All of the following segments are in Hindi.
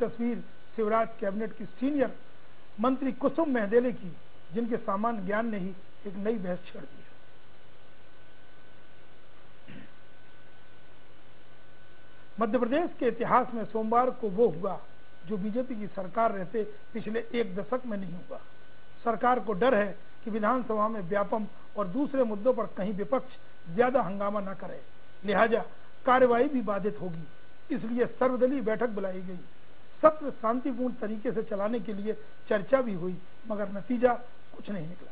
तस्वीर शिवराज कैबिनेट की सीनियर मंत्री कुसुम मेहदेले की, जिनके सामान्य ज्ञान ने ही एक नई बहस छेड़ दी है। मध्य प्रदेश के इतिहास में सोमवार को वो हुआ जो बीजेपी की सरकार रहते पिछले एक दशक में नहीं हुआ। सरकार को डर है कि विधानसभा में व्यापम और दूसरे मुद्दों पर कहीं विपक्ष ज्यादा हंगामा न करे, लिहाजा कार्यवाही भी बाधित होगी। इसलिए सर्वदलीय बैठक बुलाई गई। सत्र शांतिपूर्ण तरीके से चलाने के लिए चर्चा भी हुई, मगर नतीजा कुछ नहीं निकला।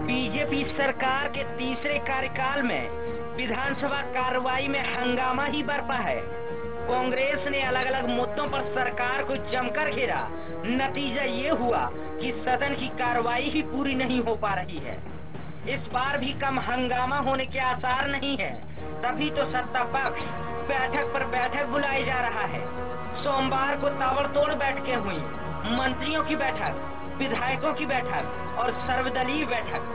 बीजेपी सरकार के तीसरे कार्यकाल में विधानसभा कार्रवाई में हंगामा ही बरपा है। कांग्रेस ने अलग अलग मुद्दों पर सरकार को जमकर घेरा। नतीजा ये हुआ कि सदन की कार्रवाई ही पूरी नहीं हो पा रही है। इस बार भी कम हंगामा होने के आसार नहीं है, तभी तो सत्ता पक्ष बैठक पर बैठक बुलाई जा रहा है। सोमवार को ताबड़तोड़ बैठकें हुई, मंत्रियों की बैठक, विधायकों की बैठक और सर्वदलीय बैठक।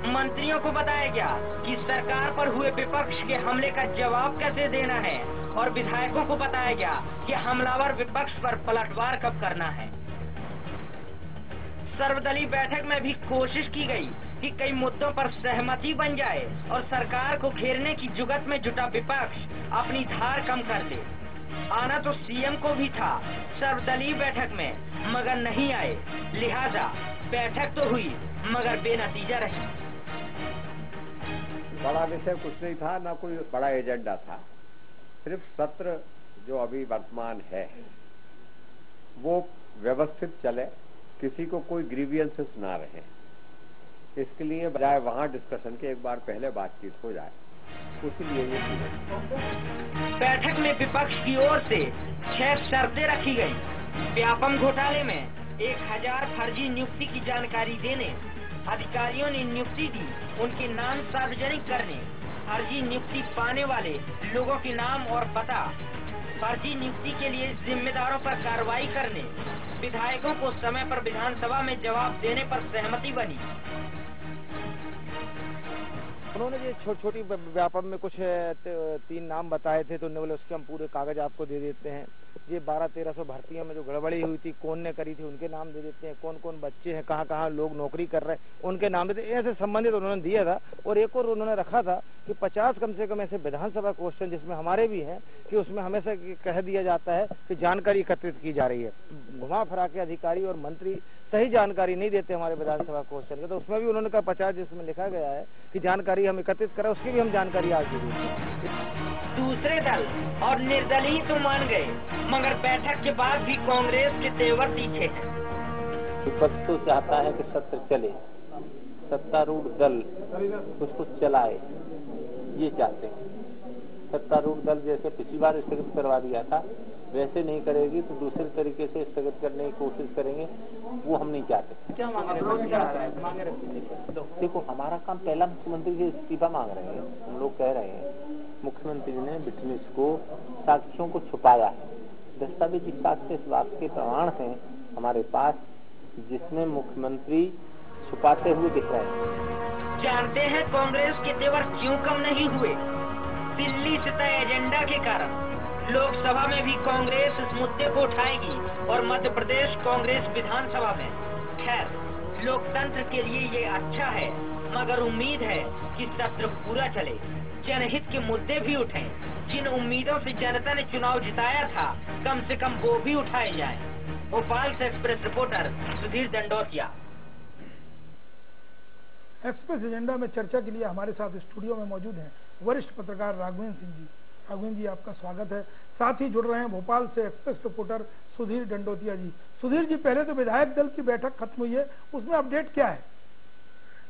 मंत्रियों को बताया गया कि सरकार पर हुए विपक्ष के हमले का जवाब कैसे देना है और विधायकों को बताया गया कि हमलावर विपक्ष पर पलटवार कब करना है। सर्वदलीय बैठक में भी कोशिश की गई कि कई मुद्दों पर सहमति बन जाए और सरकार को घेरने की जुगत में जुटा विपक्ष अपनी धार कम कर ले। आना तो सीएम को भी था सर्वदलीय बैठक में, मगर नहीं आए। लिहाजा बैठक तो हुई मगर बेनतीजा रही। बड़ा विषय कुछ नहीं था, ना कोई बड़ा एजेंडा था। सिर्फ सत्र जो अभी वर्तमान है वो व्यवस्थित चले, किसी को कोई ग्रीवियंसेस ना रहे, इसके लिए बजाय वहां डिस्कशन के एक बार पहले बातचीत हो जाए, उसके लिए ये बैठक में विपक्ष की ओर से 6 शर्तें रखी गई। व्यापम घोटाले में 1000 फर्जी नियुक्ति की जानकारी देने, अधिकारियों ने नियुक्ति दी उनके नाम सार्वजनिक करने, फर्जी नियुक्ति पाने वाले लोगों के नाम और पता, फर्जी नियुक्ति के लिए जिम्मेदारों पर कार्रवाई करने, विधायकों को समय पर विधानसभा में जवाब देने पर सहमति बनी। उन्होंने ये छोटी व्यापम में कुछ 3 नाम बताए थे, तो उन्होंने बोले उसके हम पूरे कागज आपको दे देते हैं। ये 1200-1300 भर्तियों में जो गड़बड़ी हुई थी, कौन ने करी थी, उनके नाम दे देते हैं। कौन कौन बच्चे हैं, कहाँ कहाँ लोग नौकरी कर रहे हैं, उनके नाम देते। ऐसे संबंधित उन्होंने दिया था। और एक और उन्होंने रखा था कि 50 कम से कम ऐसे विधानसभा क्वेश्चन जिसमें हमारे भी हैं कि उसमें हमेशा कह दिया जाता है कि जानकारी एकत्रित की जा रही है। घुमा फिरा के अधिकारी और मंत्री सही जानकारी नहीं देते हमारे विधानसभा क्वेश्चन के, तो उसमें भी उन्होंने कहा 50 जिसमें लिखा गया है कि जानकारी हम एकत्रित करें, उसकी भी हम जानकारी आज दे देंगे। दूसरे दल और निर्दलीय तो मान गए, मगर बैठक के बाद भी कांग्रेस के तेवर तीखे हैं। विपक्ष तो चाहता है कि सत्र चले, सत्तारूढ़ दल उसको चलाए, ये चाहते हैं। सत्तारूढ़ दल जैसे पिछली बार स्थगित करवा दिया था वैसे नहीं करेगी तो दूसरे तरीके से स्थगित करने की कोशिश करेंगे, वो हम नहीं चाहते। क्या मांग रहे हैं? देखो, हमारा काम पहला मुख्यमंत्री से इस्तीफा मांग रहे हैं। हम लोग कह रहे हैं मुख्यमंत्री ने विटनेस को, साक्ष्यों को छुपाया है। दस्तावेजी साक्ष्य इस बात के प्रमाण हैं हमारे पास जिसमें मुख्यमंत्री छुपाते हुए दिख रहे हैं। जानते हैं कांग्रेस के तेवर क्यों कम नहीं हुए? दिल्ली से तय एजेंडा के कारण। लोकसभा में भी कांग्रेस इस मुद्दे को उठाएगी और मध्य प्रदेश कांग्रेस विधानसभा में। खैर, लोकतंत्र के लिए ये अच्छा है, मगर उम्मीद है कि सत्र पूरा चले, जनहित के मुद्दे भी उठें। जिन उम्मीदों से जनता ने चुनाव जिताया था, कम से कम वो भी उठाए जाएं। भोपाल से express reporter Sudhir Dandotiya. Express agenda में चर्चा के लिए हमारे साथ स्टूडियो में मौजूद हैं वरिष्ठ पत्रकार राघवेंद्र सिंह जी। राघवेंद्र जी, आपका स्वागत है। साथ ही जुड़ रहे हैं भोपाल से एक्सप्रेस रिपोर्टर सुधीर दंडोतिया जी। सुधीर जी, पहले तो विधायक दल की बैठक खत्म हुई है, उसमें अपडेट क्या है?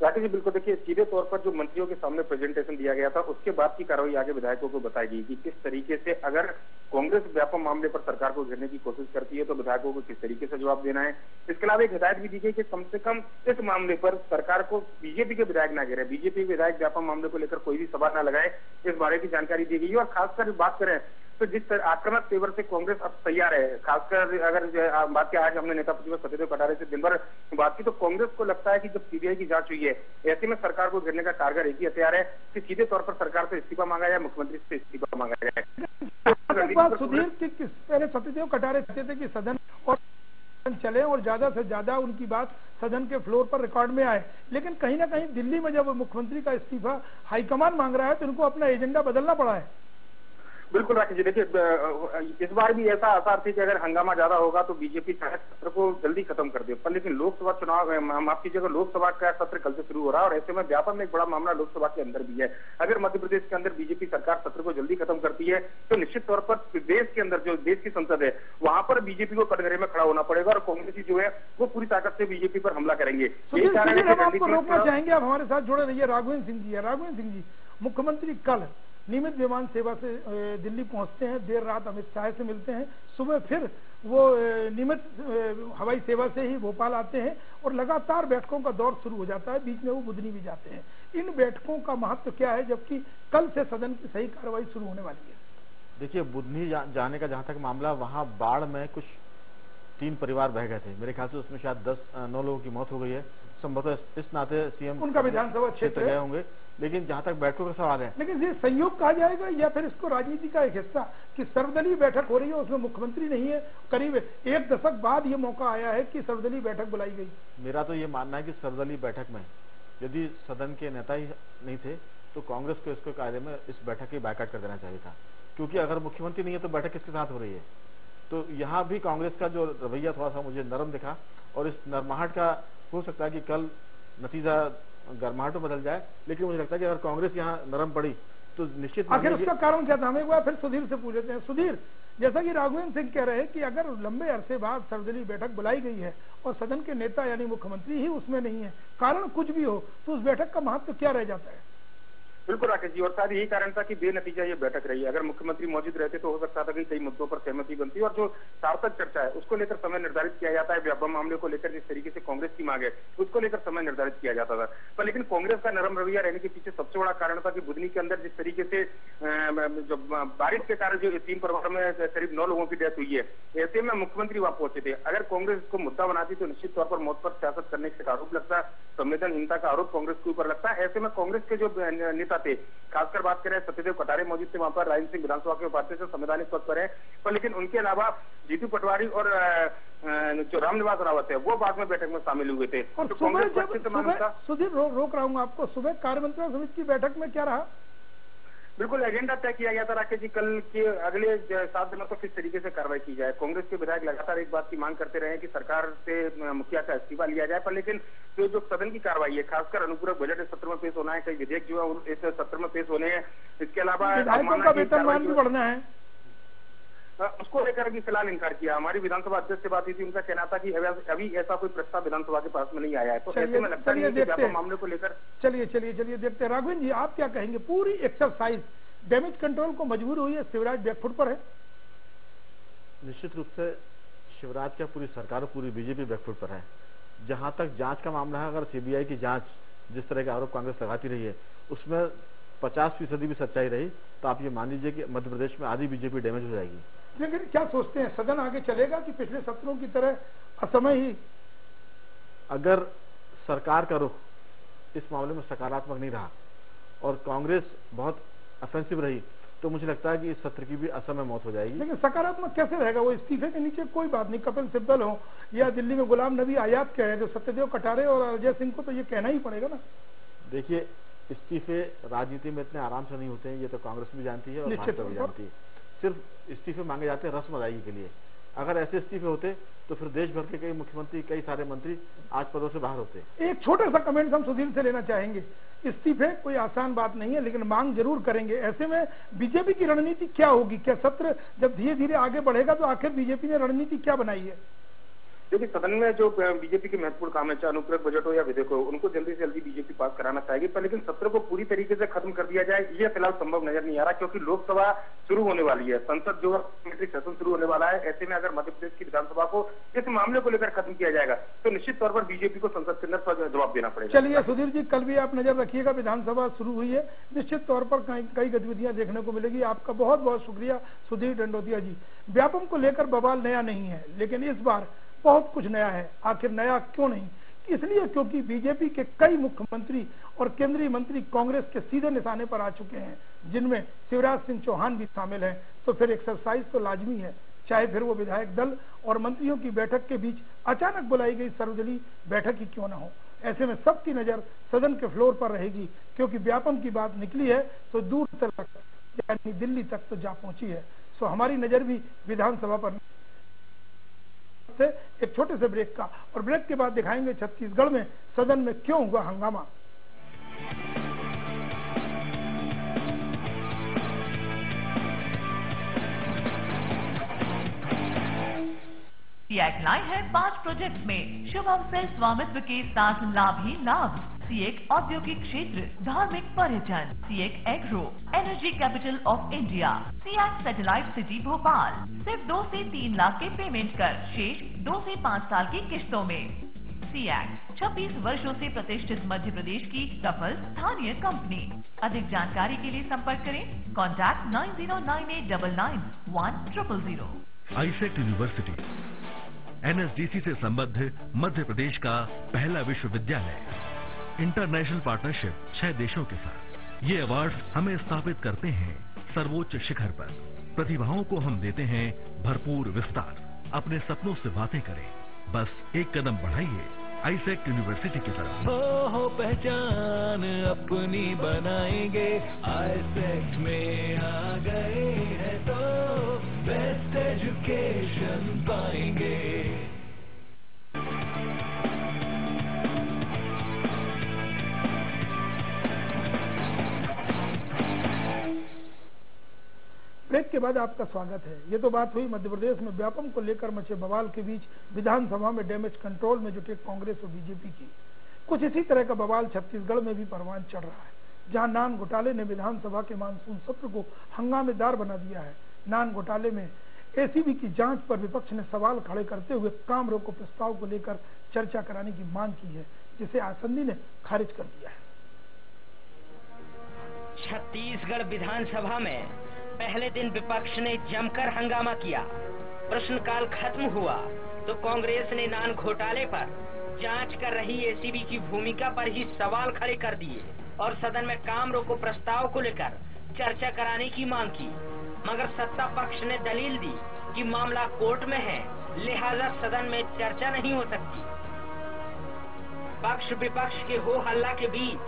राकेश जी, बिल्कुल। देखिए, सीधे तौर पर जो मंत्रियों के सामने प्रेजेंटेशन दिया गया था उसके बाद की कार्रवाई आगे विधायकों को बताएगी कि किस तरीके से अगर कांग्रेस व्यापम मामले पर सरकार को घेरने की कोशिश करती है तो विधायकों को किस तरीके से जवाब देना है। इसके अलावा एक हिदायत भी दी गई कि कम से कम इस मामले पर सरकार को बीजेपी के विधायक ना घेरे, बीजेपी के विधायक व्यापम मामले को लेकर कोई भी सवाल न लगाए, इस बारे की जानकारी दी गई। और खासकर बात करें तो जिस आक्रामक तेवर से कांग्रेस अब तैयार है, खासकर अगर बात की आज हमने नेता प्रतिपक्ष सत्यदेव कटारे से दिन भर बात की, तो कांग्रेस को लगता है कि जब सीबीआई की जांच हुई है, ऐसे में सरकार को घेरने का कारगर एक ही हथियार है कि सीधे तौर पर सरकार से इस्तीफा मांगा जाए, मुख्यमंत्री से इस्तीफा मांगा जाए। सुधीर पहले सत्यदेव कटारे कहते थे कि सदन और चले और ज्यादा से ज्यादा उनकी बात सदन के फ्लोर पर रिकॉर्ड में आए, लेकिन कहीं ना कहीं दिल्ली में जब मुख्यमंत्री का इस्तीफा हाईकमान मांग रहा है तो उनको अपना एजेंडा बदलना पड़ा है। बिल्कुल राकेश जी, देखिए इस बार भी ऐसा आसार थी कि अगर हंगामा ज्यादा होगा तो बीजेपी चाहे सत्र को जल्दी खत्म कर दे, पर लेकिन लोकसभा चुनाव, माफ कीजिएगा, लोकसभा का सत्र कल से शुरू हो रहा है और ऐसे में व्यापम में एक बड़ा मामला लोकसभा के अंदर भी है। अगर मध्य प्रदेश के अंदर बीजेपी सरकार सत्र को जल्दी खत्म करती है तो निश्चित तौर पर देश के अंदर जो देश की संसद है वहां पर बीजेपी को कटघरे में खड़ा होना पड़ेगा और कांग्रेसी जो है वो पूरी ताकत से बीजेपी पर हमला करेंगे। हम आपको रोकना चाहेंगे, आप हमारे साथ जुड़े रहिए। राघवेंद्र सिंह जी है। राघवेंद्र सिंह जी, मुख्यमंत्री कल नियमित विमान सेवा से दिल्ली पहुंचते हैं, देर रात अमित शाह से मिलते हैं, सुबह फिर वो नियमित हवाई सेवा से ही भोपाल आते हैं और लगातार बैठकों का दौर शुरू हो जाता है, बीच में वो बुधनी भी जाते हैं। इन बैठकों का महत्व क्या है जबकि कल से सदन की सही कार्रवाई शुरू होने वाली है? देखिए, बुधनी जाने का जहां तक मामला, वहां बाढ़ में कुछ 3 परिवार बह गए थे, मेरे ख्याल से उसमें शायद 9 लोगों की मौत हो गई है। संभवतः इस नाते सीएम उनका विधानसभा क्षेत्र गए होंगे, लेकिन जहां तक बैठकों का सवाल है, लेकिन ये संयोग कहा जाएगा या फिर इसको राजनीति का एक हिस्सा कि सर्वदलीय बैठक हो रही है, उसमें मुख्यमंत्री नहीं है, करीब 1 दशक बाद ये मौका आया है कि सर्वदलीय बैठक बुलाई गई। मेरा तो ये मानना है कि सर्वदलीय बैठक में यदि सदन के नेता ही नहीं थे तो कांग्रेस को इसके कायदे में इस बैठक की बायकॉट कर देना चाहिए था, क्योंकि अगर मुख्यमंत्री नहीं है तो बैठक किसके साथ हो रही है। तो यहाँ भी कांग्रेस का जो रवैया थोड़ा सा मुझे नरम दिखा और इस नरमाहट का हो सकता है कि कल नतीजा गर्माहट बदल जाए, लेकिन मुझे लगता है कि अगर कांग्रेस यहाँ नरम पड़ी तो निश्चित। आखिर उसका कारण क्या था, हमें एक बार फिर सुधीर से पूछ लेते हैं। सुधीर, जैसा कि राघवेंद्र सिंह कह रहे हैं कि अगर लंबे अरसे बाद सर्वदलीय बैठक बुलाई गई है और सदन के नेता यानी मुख्यमंत्री ही उसमें नहीं है, कारण कुछ भी हो, तो उस बैठक का महत्व क्या रह जाता है? बिल्कुल राकेश जी, और शायद यही कारण था कि बेनतीजा ये बैठक रही है। अगर मुख्यमंत्री मौजूद रहते तो हो सकता था कि कई मुद्दों पर सहमति बनती और जो सार्थक चर्चा है उसको लेकर समय निर्धारित किया जाता है। व्यापम मामले को लेकर जिस तरीके से कांग्रेस की मांग है उसको लेकर समय निर्धारित किया जाता था, पर लेकिन कांग्रेस का नरम रवैया रहने के पीछे सबसे बड़ा कारण था कि बुधनी के अंदर जिस तरीके से जो बारिश के कारण जो 3 परिवारों में करीब 9 लोगों की डेथ हुई है, ऐसे में मुख्यमंत्री वहां पहुंचे थे। अगर कांग्रेस इसको मुद्दा बनाती तो निश्चित तौर पर मौत पर सियासत करने का आरोप लगता, संवेदनहीनता का आरोप कांग्रेस के ऊपर लगता है। ऐसे में कांग्रेस के जो नेता थे, खासकर बात करें सत्यदेव कटारे मौजूद थे वहां पर, राजेंद्र सिंह विधानसभा के उपाध्यक्ष से संवैधानिक पद पर है, पर लेकिन उनके अलावा जीतू पटवारी और जो रामनिवास रावत है वो बाद में बैठक में शामिल हुए थे। और तो सुधीर रोक रहा हूँ आपको, सुबह कार्यमंत्रियों समिति की बैठक में क्या रहा? बिल्कुल एजेंडा तय किया गया था राकेश जी, कल के अगले 7 दिनों तक किस तरीके से कार्रवाई की जाए। कांग्रेस के विधायक लगातार एक बात की मांग करते रहे कि सरकार से मुखिया का इस्तीफा लिया जाए, पर लेकिन जो सदन की कार्रवाई है, खासकर अनुपूरक बजट इस सत्र में पेश होना है, कई विधेयक जो है इस सत्र में पेश होने हैं, इसके अलावा वेतनमान भी बढ़ना है, उसको लेकर भी फिलहाल इनकार किया। हमारी विधानसभा अध्यक्ष से बात हुई थी, उनका कहना था कि अभी ऐसा कोई प्रस्ताव विधानसभा के पास में नहीं आया है, तो ऐसे में लगता है कि मामले को लेकर चलिए देखते हैं। राघवेंद्र जी, आप क्या कहेंगे? पूरी एक्सरसाइज डैमेज कंट्रोल को मजबूर हुई है, शिवराज बैकफुट पर है? निश्चित रूप से शिवराज क्या पूरी सरकार और पूरी बीजेपी बैकफुट पर है। जहां तक जांच का मामला है, अगर सीबीआई की जांच जिस तरह के आरोप कांग्रेस लगाती रही है उसमें 50% भी सच्चाई रही तो आप ये मान लीजिए कि मध्य प्रदेश में आधी बीजेपी डैमेज हो जाएगी। लेकिन क्या सोचते हैं, सदन आगे चलेगा कि पिछले सत्रों की तरह असमय ही? अगर सरकार का रुख इस मामले में सकारात्मक नहीं रहा और कांग्रेस बहुत ऑफेंसिव रही तो मुझे लगता है कि इस सत्र की भी असमय मौत हो जाएगी। लेकिन सकारात्मक कैसे रहेगा? वो इस्तीफे के नीचे कोई बात नहीं, कपिल सिब्बल हो या दिल्ली में गुलाम नबी आजाद कह रहे, जो सत्यदेव कटारे और अजय सिंह को तो ये कहना ही पड़ेगा ना। देखिए, इस्तीफे राजनीति में इतने आराम से नहीं होते हैं, ये तो कांग्रेस भी जानती है और भाजपा भी जानती है। सिर्फ इस्तीफे मांगे जाते हैं रस्म अदायगी के लिए। अगर ऐसे इस्तीफे होते तो फिर देश भर के कई मुख्यमंत्री, कई सारे मंत्री आज पदों से बाहर होते। एक छोटा सा कमेंट हम सुधीर से लेना चाहेंगे। इस्तीफे कोई आसान बात नहीं है, लेकिन मांग जरूर करेंगे। ऐसे में बीजेपी की रणनीति क्या होगी? क्या सत्र जब धीरे धीरे आगे बढ़ेगा तो आखिर बीजेपी ने रणनीति क्या बनाई है? देखिए, सदन में जो बीजेपी के महत्वपूर्ण काम है, चाहे अनुपूरक बजट हो या विधेयक हो, उनको जल्दी से जल्दी बीजेपी पास कराना चाहेगी, पर लेकिन सत्र को पूरी तरीके से खत्म कर दिया जाए, ये फिलहाल संभव नजर नहीं आ रहा, क्योंकि लोकसभा शुरू होने वाली है, संसद जो है सेशन शुरू होने वाला है। ऐसे में अगर मध्य प्रदेश की विधानसभा को इस मामले को लेकर खत्म किया जाएगा तो निश्चित तौर पर बीजेपी को संसद के अंदर जवाब देना पड़ेगा। चलिए सुधीर जी, कल भी आप नजर रखिएगा, विधानसभा शुरू हुई है, निश्चित तौर पर कई गतिविधियां देखने को मिलेगी। आपका बहुत बहुत शुक्रिया सुधीर दंडोतिया जी। व्यापम को लेकर बवाल नया नहीं है, लेकिन इस बार बहुत कुछ नया है। आखिर नया क्यों नहीं? इसलिए क्योंकि बीजेपी के कई मुख्यमंत्री और केंद्रीय मंत्री कांग्रेस के सीधे निशाने पर आ चुके हैं, जिनमें शिवराज सिंह चौहान भी शामिल हैं। तो फिर एक्सरसाइज तो लाजमी है, चाहे फिर वो विधायक दल और मंत्रियों की बैठक के बीच अचानक बुलाई गई सर्वदलीय बैठक ही क्यों न हो। ऐसे में सबकी नजर सदन के फ्लोर पर रहेगी, क्योंकि व्यापम की बात निकली है तो दूर तक यानी दिल्ली तक तो जा पहुंची है। सो हमारी नजर भी विधानसभा पर से एक छोटे से ब्रेक का, और ब्रेक के बाद दिखाएंगे छत्तीसगढ़ में सदन में क्यों हुआ हंगामा। सीएक लाई है 5 प्रोजेक्ट में शुभ अवसर, स्वामित्व के साथ लाभ ही लाभ। सीएक औद्योगिक क्षेत्र, धार्मिक पर्यटन, सीएक agro, energy capital of India, सीएक सैटेलाइट सिटी भोपाल। सिर्फ 2 से 3 लाख के पेमेंट कर, शेष 2 से 5 साल की किश्तों में। सीएक 26 वर्षों से प्रतिष्ठित मध्य प्रदेश की सफल स्थानीय कंपनी। अधिक जानकारी के लिए संपर्क करें, कॉन्टैक्ट 9098991000। आईसेक्ट यूनिवर्सिटी एनएसडीसी से संबद्ध मध्य प्रदेश का पहला विश्वविद्यालय। इंटरनेशनल पार्टनरशिप 6 देशों के साथ। ये अवार्ड्स हमें स्थापित करते हैं सर्वोच्च शिखर पर। प्रतिभाओं को हम देते हैं भरपूर विस्तार। अपने सपनों से बातें करें, बस एक कदम बढ़ाइए आईसेक्ट यूनिवर्सिटी की तरफ। हो पहचान अपनी बनाएंगे, आईसेक्ट में आ गए हैं तो बेस्ट एजुकेशन पाएंगे। ब्रेक के बाद आपका स्वागत है। ये तो बात हुई मध्य प्रदेश में व्यापम को लेकर मचे बवाल के बीच विधानसभा में डैमेज कंट्रोल में जुटे कांग्रेस और बीजेपी की। कुछ इसी तरह का बवाल छत्तीसगढ़ में भी परवान चढ़ रहा है, जहां नान घोटाले ने विधानसभा के मानसून सत्र को हंगामेदार बना दिया है। नान घोटाले में एसीबी की जांच पर विपक्ष ने सवाल खड़े करते हुए काम रोको प्रस्ताव को लेकर चर्चा कराने की मांग की है, जिसे आसंदी ने खारिज कर दिया है। छत्तीसगढ़ विधानसभा में पहले दिन विपक्ष ने जमकर हंगामा किया। प्रश्नकाल खत्म हुआ तो कांग्रेस ने नान घोटाले पर जांच कर रही एसीबी की भूमिका पर ही सवाल खड़े कर दिए और सदन में काम रोको प्रस्ताव को लेकर चर्चा कराने की मांग की। मगर सत्ता पक्ष ने दलील दी कि मामला कोर्ट में है, लिहाजा सदन में चर्चा नहीं हो सकती। पक्ष विपक्ष के हो हल्ला के बीच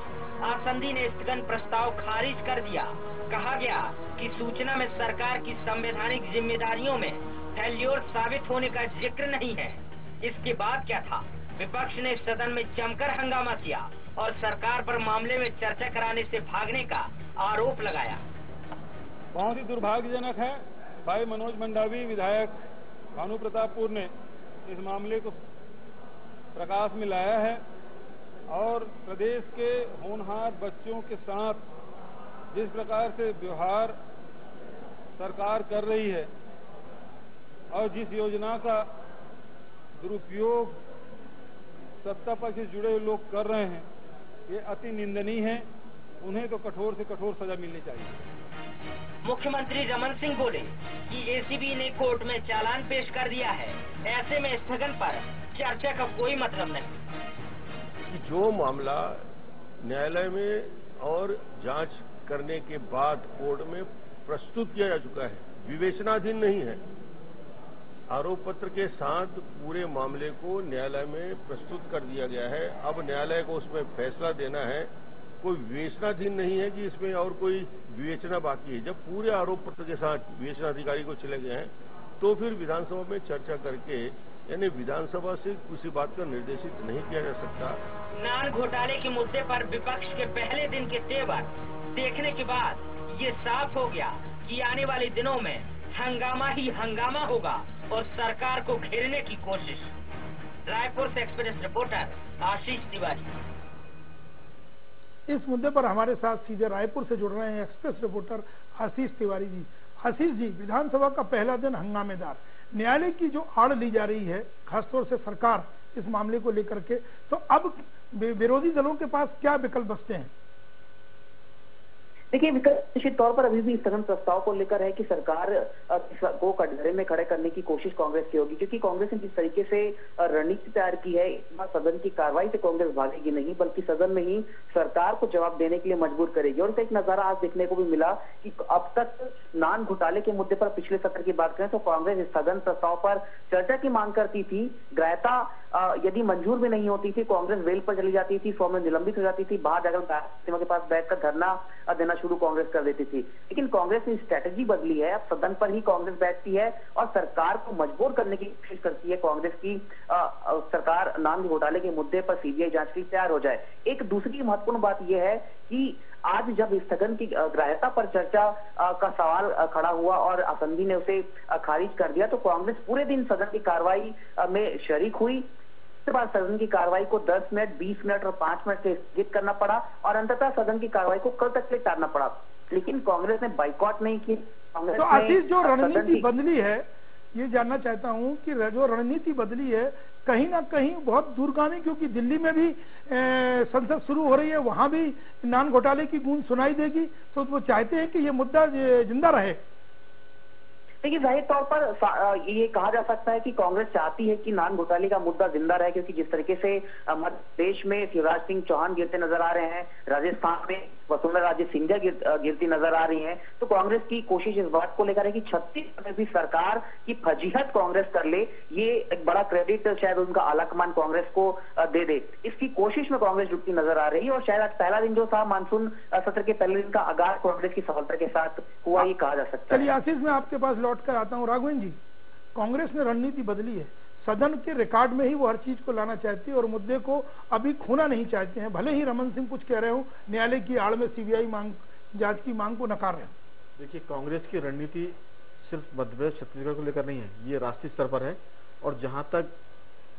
आसंदी ने स्थगन प्रस्ताव खारिज कर दिया। कहा गया कि सूचना में सरकार की संवैधानिक जिम्मेदारियों में फेल्योर साबित होने का जिक्र नहीं है। इसके बाद क्या था, विपक्ष ने सदन में जमकर हंगामा किया और सरकार पर मामले में चर्चा कराने से भागने का आरोप लगाया। बहुत ही दुर्भाग्यजनक है, भाई मनोज मंडावी विधायक भानु प्रतापपुर ने इस मामले को प्रकाश में लाया है और प्रदेश के होनहार बच्चों के साथ जिस प्रकार से व्यवहार सरकार कर रही है और जिस योजना का दुरुपयोग सत्ता पक्ष से जुड़े हुए लोग कर रहे हैं, ये अति निंदनीय है। उन्हें तो कठोर से कठोर सजा मिलनी चाहिए। मुख्यमंत्री रमन सिंह बोले कि एसीबी ने कोर्ट में चालान पेश कर दिया है, ऐसे में स्थगन पर चर्चा का कोई मतलब नहीं। जो मामला न्यायालय में और जांच करने के बाद कोर्ट में प्रस्तुत किया जा चुका है, विवेचनाधीन नहीं है। आरोप पत्र के साथ पूरे मामले को न्यायालय में प्रस्तुत कर दिया गया है। अब न्यायालय को उसमें फैसला देना है। कोई विवेचनाधीन नहीं है कि इसमें और कोई विवेचना बाकी है। जब पूरे आरोप पत्र के साथ विवेचनाधिकारी को चले गए हैं तो फिर विधानसभा में चर्चा करके, यानी विधानसभा से किसी बात का निर्देशित नहीं किया जा सकता। नान घोटाले के मुद्दे पर विपक्ष के पहले दिन के तेवर देखने के बाद ये साफ हो गया कि आने वाले दिनों में हंगामा ही हंगामा होगा और सरकार को घेरने की कोशिश। रायपुर से एक्सप्रेस रिपोर्टर आशीष तिवारी। इस मुद्दे पर हमारे साथ सीधे रायपुर से जुड़ रहे हैं एक्सप्रेस रिपोर्टर आशीष तिवारी जी। आशीष जी, विधानसभा का पहला दिन हंगामेदार, न्यायालय की जो आड़ ली जा रही है खासतौर से सरकार इस मामले को लेकर के, तो अब विरोधी दलों के पास क्या विकल्प बचते हैं? देखिए, निश्चित तौर पर अभी भी स्थगन प्रस्ताव को लेकर है कि सरकार को कटघरे में खड़े करने की कोशिश कांग्रेस की होगी, क्योंकि कांग्रेस ने जिस तरीके से रणनीति तैयार की है, सदन की कार्रवाई से कांग्रेस भागेगी नहीं, बल्कि सदन में ही सरकार को जवाब देने के लिए मजबूर करेगी। और एक नजारा आज देखने को भी मिला कि अब तक नान घोटाले के मुद्दे पर पिछले सत्र की बात करें तो कांग्रेस स्थगन प्रस्ताव पर चर्चा की मांग करती थी। ग्राह्यता यदि मंजूर भी नहीं होती थी, कांग्रेस वेल पर चली जाती थी, 100 में निलंबित हो जाती थी, बाहर जाकर के पास बैठकर धरना देना शुरू कांग्रेस कर देती थी। लेकिन कांग्रेस ने स्ट्रेटेजी बदली है, अब सदन पर ही कांग्रेस बैठती है और सरकार को मजबूर करने की कोशिश करती है कांग्रेस की सरकार नान घोटाले के मुद्दे पर सीबीआई जांच के लिए तैयार हो जाए। एक दूसरी महत्वपूर्ण बात यह है कि आज जब स्थगन की ग्राह्यता पर चर्चा का सवाल खड़ा हुआ और असंधि ने उसे खारिज कर दिया, तो कांग्रेस पूरे दिन सदन की कार्रवाई में शरीक हुई। इसके बाद सदन की कार्रवाई को 10 मिनट, 20 मिनट और 5 मिनट से स्थगित करना पड़ा और अंततः सदन की कार्रवाई को कल तक के लिए टालना पड़ा। लेकिन कांग्रेस ने बाइकआउट नहीं की। तो आशीष, जो रणनीति बदली है, ये जानना चाहता हूं कि जो रणनीति बदली है कहीं ना कहीं बहुत दूरगामी, क्योंकि दिल्ली में भी संसद शुरू हो रही है, वहां भी नान घोटाले की गूंज सुनाई देगी, तो वो चाहते हैं कि ये मुद्दा जिंदा रहे। देखिए, जाहिर तौर पर ये कहा जा सकता है कि कांग्रेस चाहती है कि नान घोटाले का मुद्दा जिंदा रहे, क्योंकि जिस तरीके से मध्य प्रदेश में शिवराज सिंह चौहान गिरते नजर आ रहे हैं, राजस्थान में वसुंधरा राजे सिंधिया गिरती नजर आ रही हैं, तो कांग्रेस की कोशिश इस बात को लेकर है कि छत्तीसगढ़ में भी सरकार की फजीहत कांग्रेस कर ले। ये एक बड़ा क्रेडिट शायद उनका आलाकमान कांग्रेस को दे दे, इसकी कोशिश में कांग्रेस जुटती नजर आ रही है। और शायद आज पहला दिन जो था मानसून सत्र के पहले दिन का आगाज कांग्रेस की सफलता के साथ हुआ, ये कहा जा सकता है। चलिए आशीष, मैं आपके पास लौट कर आता हूँ। राघवेंद्र जी, कांग्रेस ने रणनीति बदली है, सदन के रिकॉर्ड में ही वो हर चीज को लाना चाहती है और मुद्दे को अभी खोना नहीं चाहते हैं, भले ही रमन सिंह कुछ कह रहे हो, न्यायालय की आड़ में सीबीआई जांच की मांग को नकार रहे हो। देखिए, कांग्रेस की रणनीति सिर्फ मध्य प्रदेश छत्तीसगढ़ को लेकर नहीं है, ये राष्ट्रीय स्तर पर है। और जहां तक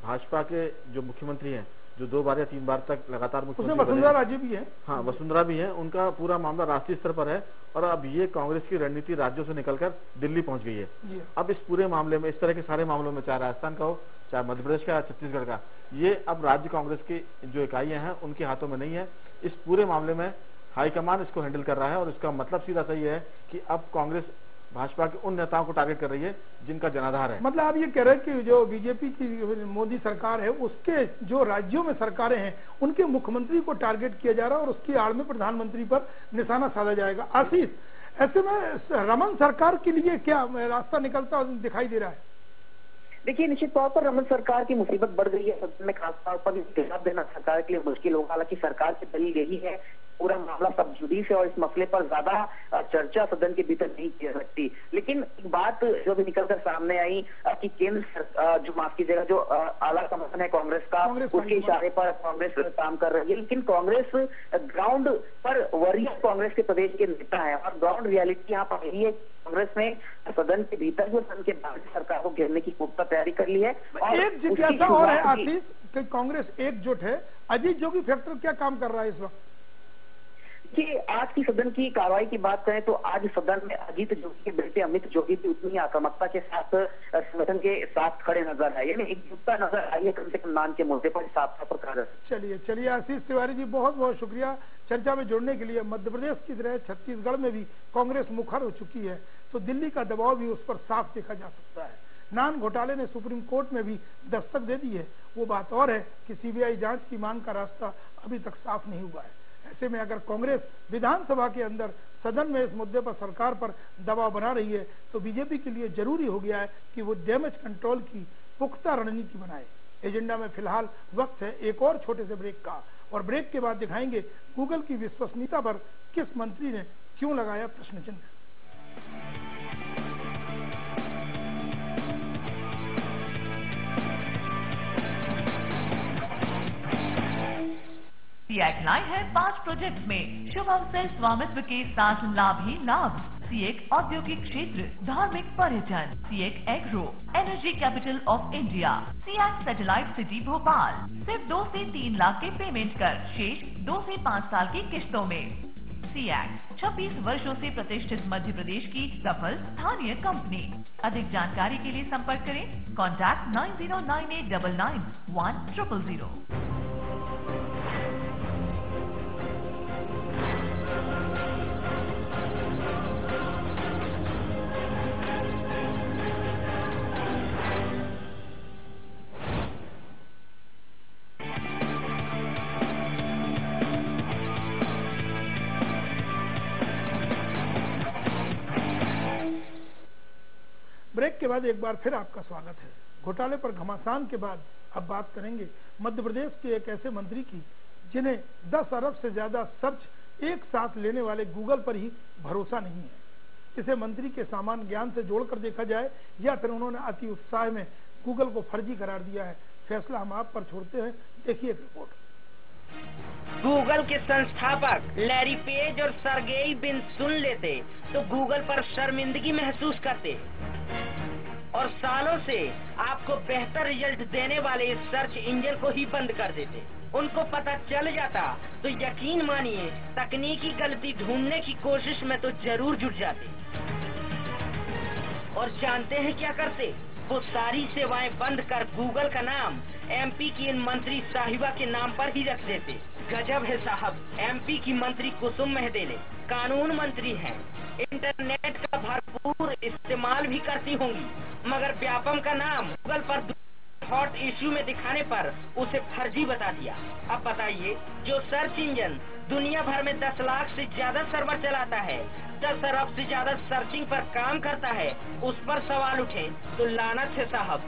भाजपा के जो मुख्यमंत्री हैं, जो 2 बार या 3 बार तक लगातार मुख्यमंत्री वसुंधरा राजे भी है, हाँ वसुंधरा भी है, उनका पूरा मामला राष्ट्रीय स्तर पर है और अब ये कांग्रेस की रणनीति राज्यों से निकलकर दिल्ली पहुंच गई है। अब इस पूरे मामले में, इस तरह के सारे मामलों में, चाहे राजस्थान का हो, चाहे मध्य प्रदेश का या छत्तीसगढ़ का, ये अब राज्य कांग्रेस की जो इकाइयां हैं उनके हाथों में नहीं है। इस पूरे मामले में हाईकमान इसको हैंडल कर रहा है और इसका मतलब सीधा सही है कि अब कांग्रेस भाजपा के उन नेताओं को टारगेट कर रही है जिनका जनाधार है। मतलब आप ये कह रहे हैं कि जो बीजेपी की मोदी सरकार है, उसके जो राज्यों में सरकारें हैं, उनके मुख्यमंत्री को टारगेट किया जा रहा है और उसकी आड़ में प्रधानमंत्री पर निशाना साधा जाएगा। आशीष, ऐसे में रमन सरकार के लिए क्या रास्ता निकलता दिखाई दे रहा है? देखिए, निश्चित तौर पर रमन सरकार की मुसीबत बढ़ गई है सदन में, खासतौर पर जवाब देना सरकार के लिए मुश्किल होगा। हालांकि सरकार की दलील यही है, पूरा मामला सब जुडिस है और इस मसले पर ज्यादा चर्चा सदन के भीतर नहीं की जा सकती। लेकिन एक बात जो भी निकलकर सामने आई कि केंद्र जो माफ कीजिएगा, जो आला समर्थन है कांग्रेस का, उसके इशारे पर कांग्रेस काम कर रही है। लेकिन कांग्रेस ग्राउंड पर वरीय कांग्रेस के प्रदेश के नेता है और ग्राउंड रियलिटी यहाँ पर यही है, कांग्रेस ने सदन के भीतर जो सदन के बाहर सरकार को घेरने की पुख्ता तैयारी कर ली है। और एक जिज्ञासा और है आशीष कि कांग्रेस एकजुट है, अजीत जोगी फैक्टर क्या काम कर रहा है इस वक्त? कि आज की सदन की कार्रवाई की बात करें तो आज सदन में अजीत जोगी के बेटे अमित जोगी भी उतनी ही आक्रामकता के साथ संगठन के साथ खड़े नजर आए, यानी एकजुटता नजर आई है कम से कम नान के मुद्दे पर साफ साफ कर। चलिए आशीष तिवारी जी, बहुत बहुत शुक्रिया चर्चा में जुड़ने के लिए। मध्य प्रदेश की तरह छत्तीसगढ़ में भी कांग्रेस मुखर हो चुकी है, तो दिल्ली का दबाव भी उस पर साफ देखा जा सकता है। नान घोटाले ने सुप्रीम कोर्ट में भी दस्तक दे दी है, वो बात और है कि सीबीआई जांच की मांग का रास्ता अभी तक साफ नहीं हुआ है। ऐसे में अगर कांग्रेस विधानसभा के अंदर सदन में इस मुद्दे पर सरकार पर दबाव बना रही है, तो बीजेपी के लिए जरूरी हो गया है कि वो डैमेज कंट्रोल की पुख्ता रणनीति बनाए। एजेंडा में फिलहाल वक्त है एक और छोटे से ब्रेक का, और ब्रेक के बाद दिखाएंगे गूगल की विश्वसनीयता पर किस मंत्री ने क्यों लगाया प्रश्न चिन्ह। सियाक लाई है 5 प्रोजेक्ट में शुभ अवसर स्वामित्व के साथ लाभ ही लाभ। C1 औद्योगिक क्षेत्र, धार्मिक पर्यटन, C1 agro, energy capital of India, C1 satellite city Bhopal. सिर्फ 2 से 3 लाख के पेमेंट कर शेष 2 से 5 साल की किस्तों में। C1 26 वर्षों से प्रतिष्ठित मध्य प्रदेश की सफल स्थानीय कंपनी। अधिक जानकारी के लिए संपर्क करें कॉन्टैक्ट 9098991000। ब्रेक के बाद एक बार फिर आपका स्वागत है। घोटाले पर घमासान के बाद अब बात करेंगे मध्य प्रदेश के एक ऐसे मंत्री की जिन्हें 10 अरब से ज्यादा सर्च एक साथ लेने वाले गूगल पर ही भरोसा नहीं है। इसे मंत्री के सामान्य ज्ञान से जोड़कर देखा जाए या फिर उन्होंने अति उत्साह में गूगल को फर्जी करार दिया है, फैसला हम आप पर छोड़ते हैं। देखिए एक रिपोर्ट। गूगल के संस्थापक लैरी पेज और सर्गेई ब्रिन सुन लेते तो गूगल पर शर्मिंदगी महसूस करते और सालों से आपको बेहतर रिजल्ट देने वाले इस सर्च इंजन को ही बंद कर देते। उनको पता चल जाता तो यकीन मानिए तकनीकी गलती ढूंढने की कोशिश में तो जरूर जुट जाते। और जानते हैं क्या करते? वो सारी सेवाएं बंद कर गूगल का नाम एमपी की इन मंत्री साहिबा के नाम पर ही रख देते। गजब है साहब। एमपी की मंत्री कुसुम महदेले कानून मंत्री हैं, इंटरनेट का भरपूर इस्तेमाल भी करती होंगी, मगर व्यापम का नाम गूगल पर हॉट इश्यू में दिखाने पर उसे फर्जी बता दिया। अब बताइए, जो सर्च इंजन दुनिया भर में 10 लाख से ज्यादा सर्वर चलाता है, 10 अरब से ज्यादा सर्चिंग पर काम करता है, उस पर सवाल उठे तो लानत है साहब।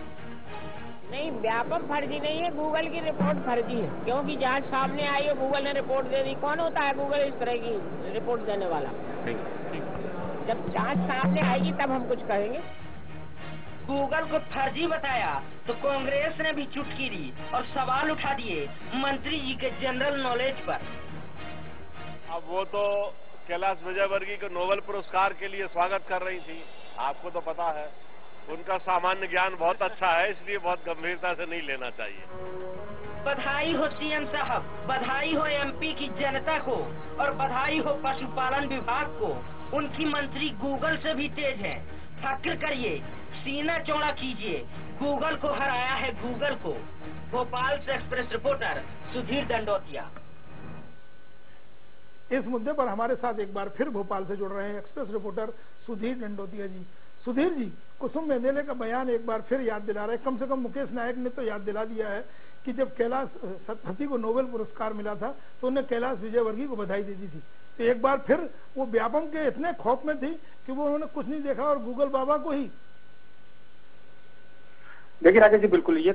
नहीं, व्यापक फर्जी नहीं है, गूगल की रिपोर्ट फर्जी है, क्योंकि जांच सामने आई है, गूगल ने रिपोर्ट दे दी। कौन होता है गूगल इस तरह की रिपोर्ट देने वाला? जब जांच सामने आएगी तब हम कुछ कहेंगे। गूगल को फर्जी बताया तो कांग्रेस ने भी चुटकी दी और सवाल उठा दिए मंत्री जी के जनरल नॉलेज पर। अब वो तो कैलाश विजयवर्गीय को नोबेल पुरस्कार के लिए स्वागत कर रही थी, आपको तो पता है। उनका सामान्य ज्ञान बहुत अच्छा है, इसलिए बहुत गंभीरता से नहीं लेना चाहिए। बधाई हो सीएम साहब, बधाई हो एमपी की जनता को और बधाई हो पशुपालन विभाग को। उनकी मंत्री गूगल से भी तेज है। फक्र करिए, सीना चौड़ा कीजिए, गूगल को हराया है गूगल को। भोपाल से एक्सप्रेस रिपोर्टर सुधीर दंडोतिया। इस मुद्दे पर हमारे साथ एक बार फिर भोपाल से जुड़ रहे हैं एक्सप्रेस रिपोर्टर सुधीर दंडोतिया जी। सुधीर जी, कुसुम महदेले का बयान एक बार फिर याद दिला रहे हैं। कम से कम मुकेश नायक ने तो याद दिला दिया है कि जब कैलाश सत्पथी को नोबेल पुरस्कार मिला था तो उन्हें कैलाश विजयवर्गीय को बधाई दे दी थी। तो एक बार फिर वो व्यापम के इतने खौफ में थी कि वो उन्होंने कुछ नहीं देखा और गूगल बाबा को ही। देखिए राकेश जी, बिल्कुल ये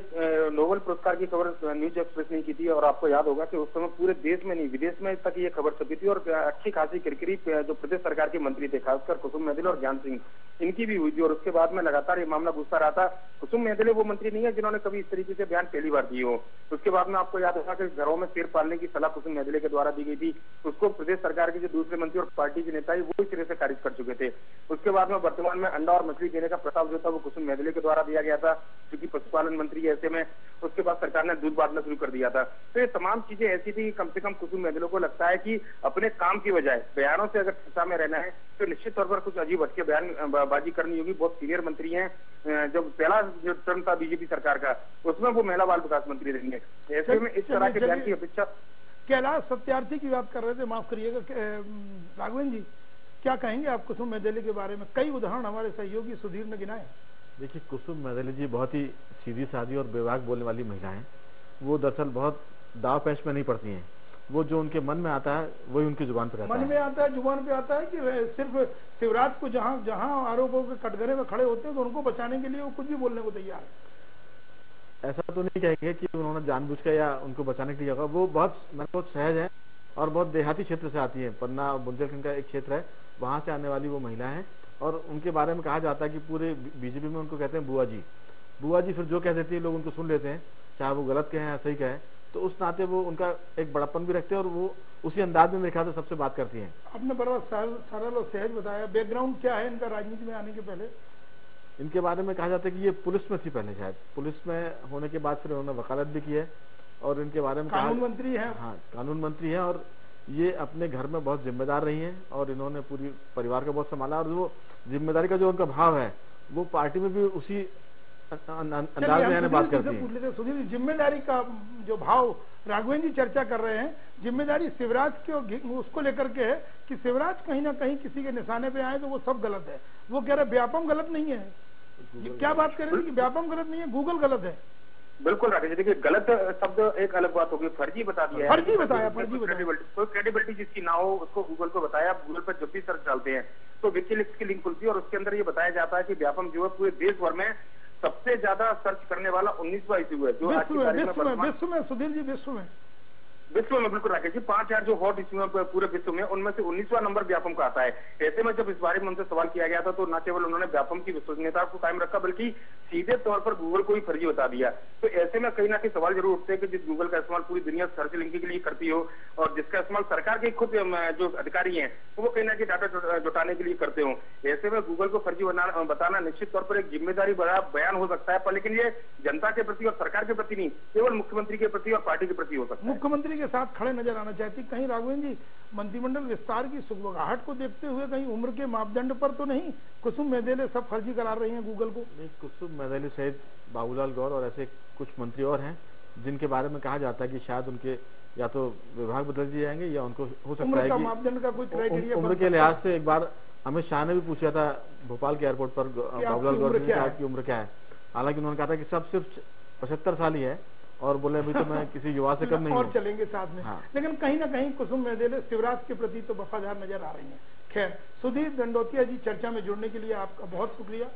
नोबेल पुरस्कार की खबर न्यूज एक्सप्रेस ने की थी और आपको याद होगा कि उस समय पूरे देश में नहीं विदेश में तक ये खबर छपी थी और अच्छी खासी किरकिरी जो प्रदेश सरकार के मंत्री थे, खासकर कुसुम महदेले और ज्ञान सिंह, इनकी भी हुई थी। और उसके बाद में लगातार ये मामला घुसता रहा था। कुसुम महदेले वो मंत्री नहीं है जिन्होंने कभी इस तरीके से बयान पहली बार दिए हो। उसके बाद में आपको याद होगा कि घरों में शेर पालने की सलाह कुसुम महदेले के द्वारा दी गई थी। उसको प्रदेश सरकार के जो दूसरे मंत्री और पार्टी के नेता वो इस तरह से खारिज कर चुके थे। उसके बाद में वर्तमान में अंडा और मछली देने का प्रस्ताव जो था वो कुसुम महदेले के द्वारा दिया गया था, क्योंकि पशुपालन मंत्री ऐसे में। उसके बाद सरकार ने दूध बांटना शुरू कर दिया था। तो ये तमाम चीजें ऐसी थी, कम से कम कुसुम महदेले को लगता है कि अपने काम की बजाय बयानों से अगर चर्चा में रहना है तो निश्चित तौर पर कुछ अजीब हटके बयानबाजी करनी होगी। बहुत सीनियर मंत्री हैं। जब पहला जो टर्म था बीजेपी सरकार का, उसमें वो महिला बाल विकास मंत्री रहेंगे। ऐसे में इस तरह के बयान की अपेक्षा। कैलाश सत्यार्थी की बात कर रहे थे, माफ करिएगा राघवेंद्र जी, क्या कहेंगे आप कुसुम महदेले के बारे में? कई उदाहरण हमारे सहयोगी सुधीर ने गिनाए। देखिए, कुसुम महदेले जी बहुत ही सीधी सादी और बेबाक बोलने वाली महिला हैं। वो दरअसल बहुत दाव पेश में नहीं पड़ती हैं। वो जो उनके मन में आता है वही उनकी जुबान पे रहता है। मन में आता है, जुबान पे आता है कि सिर्फ शिवराज को जहां जहां आरोपों के कटघरे में खड़े होते हैं तो उनको बचाने के लिए वो कुछ भी बोलने को तैयार है। ऐसा तो नहीं कहेंगे कि उन्होंने जानबूझ कर या उनको बचाने की जगह। वो बहुत सहज है और बहुत देहाती क्षेत्र से आती है। पन्ना बुंदेलखंड का एक क्षेत्र है, वहां से आने वाली वो महिला है। और उनके बारे में कहा जाता है कि पूरे बीजेपी में उनको कहते हैं बुआ जी। बुआ जी फिर जो कह देती है लोग उनको सुन लेते हैं, चाहे वो गलत कहें या सही कहें। तो उस नाते वो उनका एक बड़प्पन भी रखते हैं और वो उसी अंदाज में मेरे ख्याल से सबसे बात करती हैं। आपने बड़ा सरल और सहज बताया। बैकग्राउंड क्या है इनका राजनीति में आने के पहले? इनके बारे में कहा जाता है कि ये पुलिस में थी पहले, शायद पुलिस में होने के बाद फिर उन्होंने वकालत भी की है और इनके बारे में कानून मंत्री है। हाँ, कानून मंत्री है और ये अपने घर में बहुत जिम्मेदार रही हैं और इन्होंने पूरी परिवार का बहुत संभाला और वो जिम्मेदारी का जो उनका भाव है वो पार्टी में भी उसी अंदाज में बात करती है। सुधीर, जिम्मेदारी का जो भाव राघवेंद्र जी चर्चा कर रहे हैं, जिम्मेदारी शिवराज के उसको लेकर के है कि शिवराज कहीं ना कहीं किसी के निशाने पे आए तो वो सब गलत है। वो कह रहे व्यापम गलत नहीं है। क्या बात कर रहे हैं कि व्यापम गलत नहीं है, गूगल गलत है? बिल्कुल राकेश जी, देखिए गलत शब्द एक अलग बात होगी, फर्जी बता दिया है, फर्जी बताया, कोई क्रेडिबिलिटी जिसकी ना हो उसको गूगल को बताया। गूगल पर जब भी सर्च डालते हैं तो विकीलीक्स की लिंक खुलती है और उसके अंदर ये बताया जाता है कि व्यापम जो है पूरे देश भर में सबसे ज्यादा सर्च करने वाला 19वां इशू है जो आज की तारीख में विश्व में सुधीर जी विश्व में बिल्कुल राकेश जी 5000 जो हॉट इश्यू है पूरे विश्व में, उनमें से 19वां नंबर व्यापम का आता है। ऐसे में जब इस बारे में उनसे सवाल किया गया था तो न केवल उन्होंने व्यापम की विश्वसनीयता को कायम रखा बल्कि सीधे तौर पर गूगल को ही फर्जी बता दिया। तो ऐसे में कहीं ना कहीं सवाल जरूर उठते हैं कि जिस गूगल का इस्तेमाल पूरी दुनिया सर्च लिंकिंग के लिए करती हो और जिसका इस्तेमाल सरकार के खुद जो अधिकारी हैं वो कहीं ना कहीं डाटा जुटाने के लिए करते हो, ऐसे में गूगल को फर्जी बताना निश्चित तौर पर एक जिम्मेदारी भरा बयान हो सकता है, पर लेकिन ये जनता के प्रति और सरकार के प्रति नहीं, केवल मुख्यमंत्री के प्रति और पार्टी के प्रति हो सकता है। मुख्यमंत्री के साथ खड़े नजर आना चाहती। कहीं राघवेंद्र जी मंत्रिमंडल विस्तार की सुगबुगाहट को देखते हुए कहीं उम्र के मापदंड पर तो नहीं कुसुम मेदेले सब फर्जी करा रही हैं गूगल को? नहीं, कुसुम मेदेले सहित बाबूलाल गौर और ऐसे कुछ मंत्री और हैं जिनके बारे में कहा जाता है कि शायद उनके या तो विभाग बदल दिए जाएंगे या उनको हो सकता है कि मापदंड का कोई क्राइटेरिया उम्र के लिहाज से। एक बार अमित शाह ने भी पूछा था भोपाल के एयरपोर्ट पर बाबूलाल गौर से आपकी उम्र क्या है, हालांकि उन्होंने कहा था कि सब सिर्फ 75 साल ही है और बोले अभी तो मैं किसी युवा से कम नहीं और चलेंगे साथ में। हाँ। लेकिन कहीं ना कहीं कुसुम मेदेले शिवराज के प्रति तो वफादार नजर आ रही हैं। खैर, सुधीर दंडोतिया जी चर्चा में जुड़ने के लिए आपका बहुत शुक्रिया।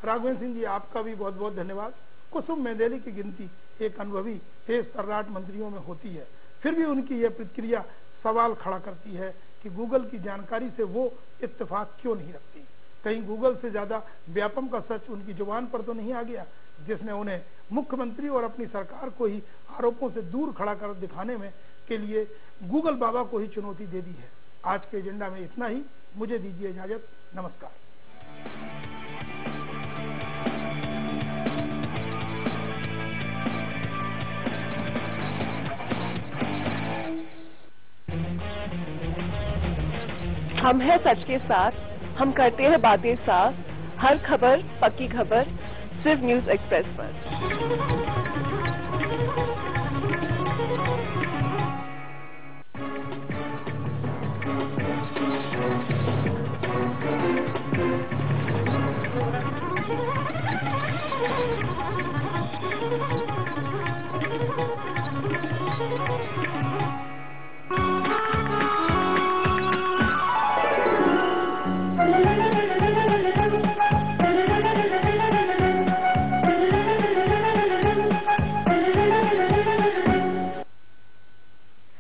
राघवेंद्र सिंह जी आपका भी बहुत बहुत धन्यवाद। कुसुम मेदेले की गिनती एक अनुभवी तेज तर्राट मंत्रियों में होती है, फिर भी उनकी यह प्रतिक्रिया सवाल खड़ा करती है कि गूगल की जानकारी से वो इत्तेफाक क्यों नहीं रखती। कहीं गूगल से ज्यादा व्यापम का सच उनकी जुबान पर तो नहीं आ गया जिसने उन्हें मुख्यमंत्री और अपनी सरकार को ही आरोपों से दूर खड़ा कर दिखाने में के लिए गूगल बाबा को ही चुनौती दे दी है। आज के एजेंडा में इतना ही, मुझे दीजिए इजाजत। नमस्कार। हम हैं सच के साथ, हम करते हैं बातें साफ, हर खबर पक्की खबर सिर्फ न्यूज एक्सप्रेस पर।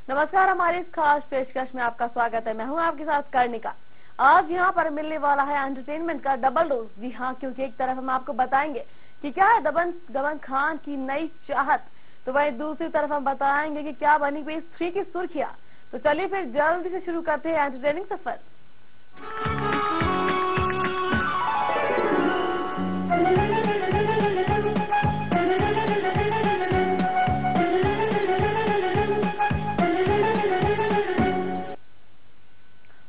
नमस्कार, हमारे इस खास पेशकश में आपका स्वागत है। मैं हूं आपके साथ कर्णिका। आज यहां पर मिलने वाला है एंटरटेनमेंट का डबल डोज। जी हां, क्योंकि एक तरफ हम आपको बताएंगे कि क्या है दबंग खान की नई चाहत, तो वहीं दूसरी तरफ हम बताएंगे कि क्या बनी पेज 3 की सुर्खियां। तो चलिए फिर जल्दी से शुरू करते हैं एंटरटेनिंग सफर।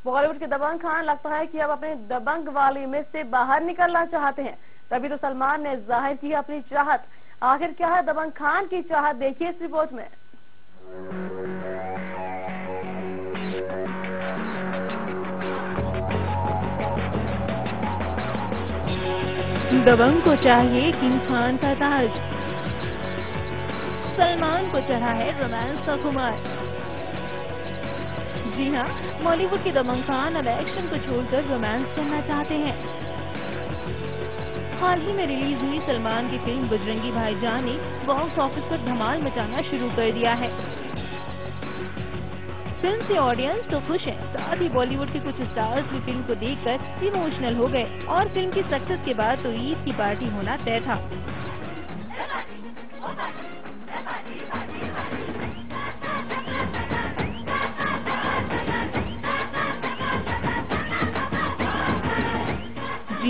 बॉलीवुड के दबंग खान लगता है कि अब अपने दबंग वाली इमेज से बाहर निकलना चाहते हैं, तभी तो सलमान ने जाहिर की अपनी चाहत। आखिर क्या है दबंग खान की चाहत, देखिए इस रिपोर्ट में। दबंग को चाहिए किंग खान का ताज, सलमान को चढ़ा है रोमांस का खुमार। जी हाँ, बॉलीवुड के दबंग खान अब एक्शन को छोड़कर रोमांस करना चाहते हैं। हाल ही में रिलीज हुई सलमान की फिल्म बजरंगी भाईजान ने बॉक्स ऑफिस पर धमाल मचाना शुरू कर दिया है। फिल्म से ऑडियंस तो खुश है, साथ ही बॉलीवुड के कुछ स्टार्स भी फिल्म को देखकर इमोशनल हो गए और फिल्म की सक्सेस के बाद तो ईद की पार्टी होना तय था।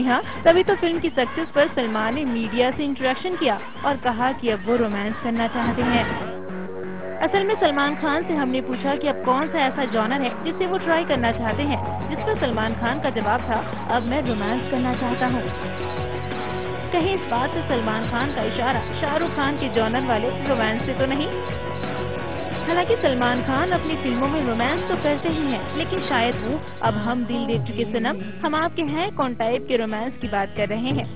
जी हाँ, तभी तो फिल्म की सक्सेस पर सलमान ने मीडिया से इंटरेक्शन किया और कहा कि अब वो रोमांस करना चाहते हैं। असल में सलमान खान से हमने पूछा कि अब कौन सा ऐसा जॉनर है जिससे वो ट्राई करना चाहते हैं, जिस पर सलमान खान का जवाब था, अब मैं रोमांस करना चाहता हूँ। कहीं इस बात से सलमान खान का इशारा शाहरुख खान के जॉनर वाले रोमांस से तो नहीं? हालांकि सलमान खान अपनी फिल्मों में रोमांस तो करते ही हैं, लेकिन शायद वो अब हम दिल दे चुके सनम, हम आपके हैं कौन टाइप के रोमांस की बात कर रहे हैं।